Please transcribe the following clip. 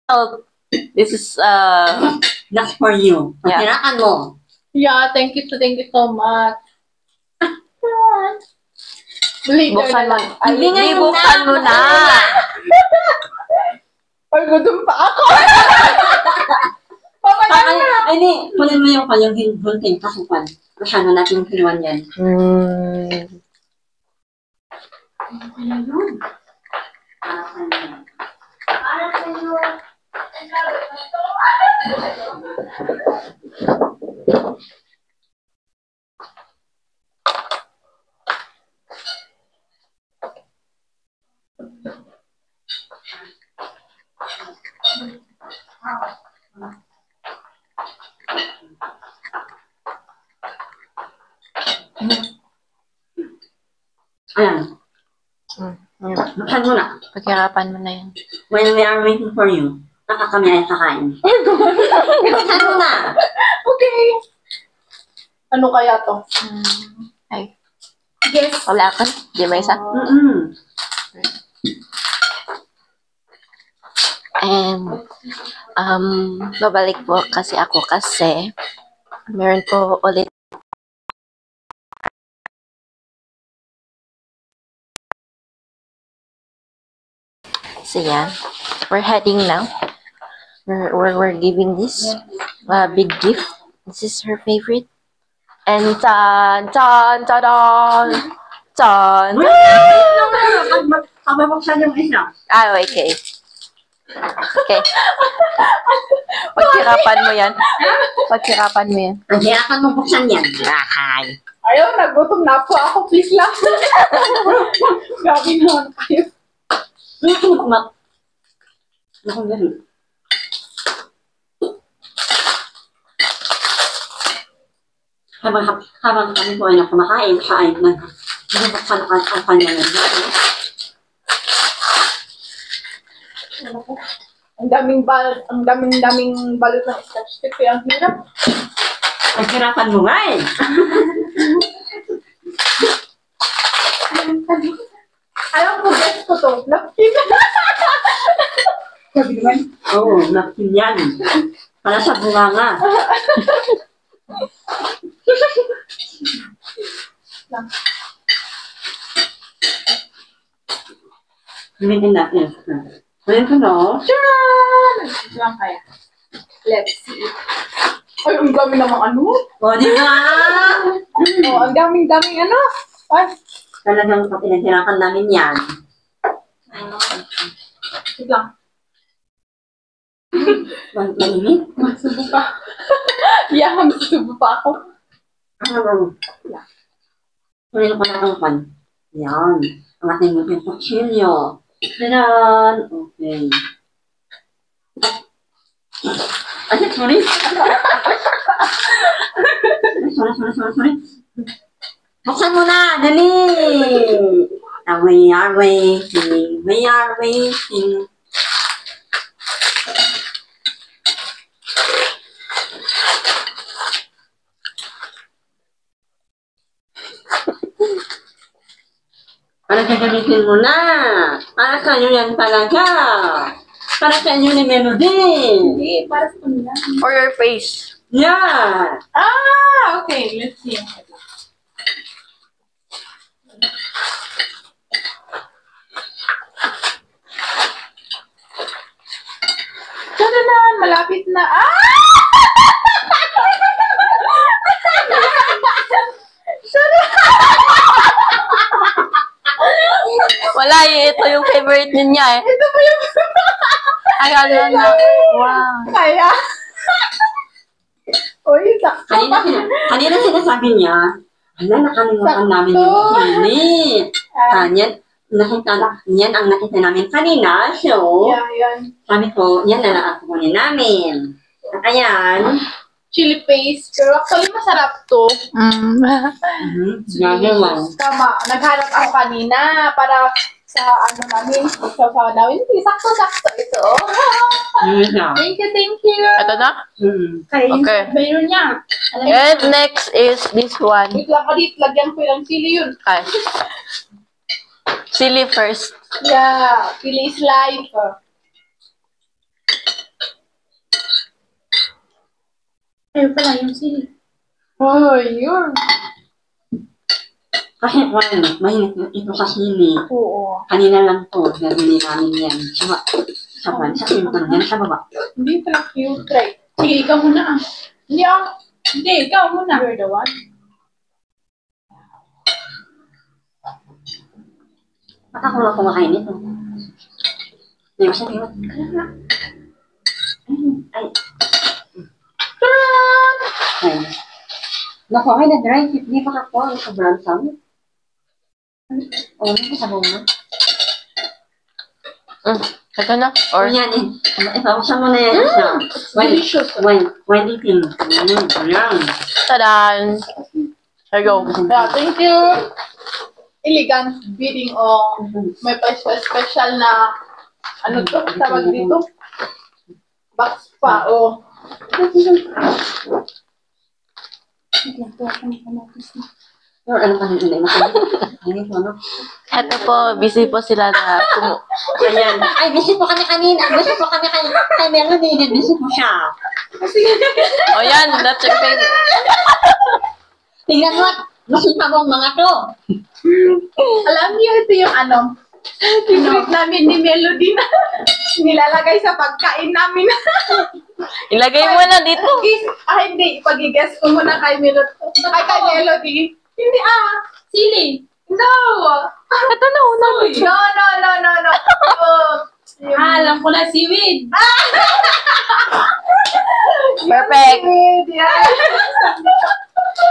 Oh, this is That's for you. Yeah. Pagkiraan mo. Yeah, thank you so much. buksan mo. Hindi ngayon Buksan mo na. Ay, gutom pa ako. Ay, hindi. Kunin mo yung kanyang hunting kasukan. Masyado natin hiluan yan. Para sa'yo. Ayan. Buksan mo na. Paghirapan mo na yan. When we are waiting for you, baka kami ay kakain. Buksan mo na. Okay. Ano kaya to? Ay. Yes. Wala ka? Di ba isa? And, babalik po kasi ako kasi meron po ulit so yan. We're heading now. We're giving this big gift. This is her favorite. And tan tan tan tan. Pababuksan yung isa. Ah, okay. Okay. Paghirapan mo yan. Paghirapan mo yan. Paghirapan mo buksan yan. Rakay. Ayaw, nagutom na po ako. Please lang. Grabe naman kayo. Ako ganun. Habang kami po ay kumakain, nabuksan ang kanya ng Ang daming balot ng scotch tape. Ang hirap. Paghirapan mo nga eh. Ayaw ko, guess ko to. Napkin. Sabi naman. Oo, napkin yan. Para sa bunganga. Gamitin natin. Ngayon ko no? Tcharan! Ito lang kaya. Let's see. Ay, ang dami namang ano. O, di ba? Oh, ang daming ano. Ay, Talagang pinaghirapan namin yan. wait lang. Malimit? Masubo pa. Yeah, masubo pa ako. Kunin ko na ang pan. Yan. Ang ating mga kutsilyo. Tadaan! Okay. Ay, sorry. Sorry. Buksan mo na! Dali! We are waiting. We are waiting. Para gagamitin mo na. Para sa inyo yan talaga. Para sa inyo ni Melody. Hindi, para sa kanila. For your face. Yan. Ah, okay. Let's see. Tadaan! Malapit na. Ah! Wala eh. Ito yung favorite niya eh. Ito po yung... Ay, ano na. Wow. Kaya. Uy, sakto pa. Kanina sinasabi niya, hala, nakalimutan namin yung kinit. Yan ang nakita namin kanina. So, Yeah, yan. sabi ko, yan na lang ang kukunin namin. At ayan. Chili paste. Pero actually, masarap to. Gagawin. Tama. Naghanap ako kanina para sa ano namin. Sa namin. Sakto-sakto ito. Thank you. Ito na? Okay. Mayroon niya. And next is this one. Wait lang, kalit. Lagyan ko yung chili yun. Ay. Chili first. Yeah. Chili is life. Ayun pala yung sili. Oh, yun. Kasi mahilig ito sa sili. Oo. Kanina lang po, nabili namin yan. Sa pinton yan sa baba. Hindi pala cute, right? Sige, ikaw muna ah. Hindi ah. Hindi, ikaw muna. You're the one. Ba't ako lang kumakain nito? Hindi mo siya, Ay. Ay. Naku, ay na-dry. Hindi pa ka po. Sobrang sam. Ano sa bunga? Ito na. Or, Yan eh. Ipawasa mo na yan siya. Delicious. When eating. Yan. tadan! Here you go. Yeah, thank you. Elegant bidding o may special na ano to? Tawag dito? Box pa o. Ano pa nila? Ano? Ito po, busy po sila na Ayan. Ay, busy po kami kanina. Busy po kami kay Melody. Busy po siya. Oh yan, that's your favorite. Tingnan mo. Masipag ang mga to. Alam niyo, ito yung ano, secret namin ni Melody na nilalagay sa pagkain namin. Ilagay mo na dito. Hindi. Pag-guess ko muna kay Melody. Ay, kay Melody. Hindi sili. No! Ito na, una. No. Alam ko na seaweed. Perfect. Yes.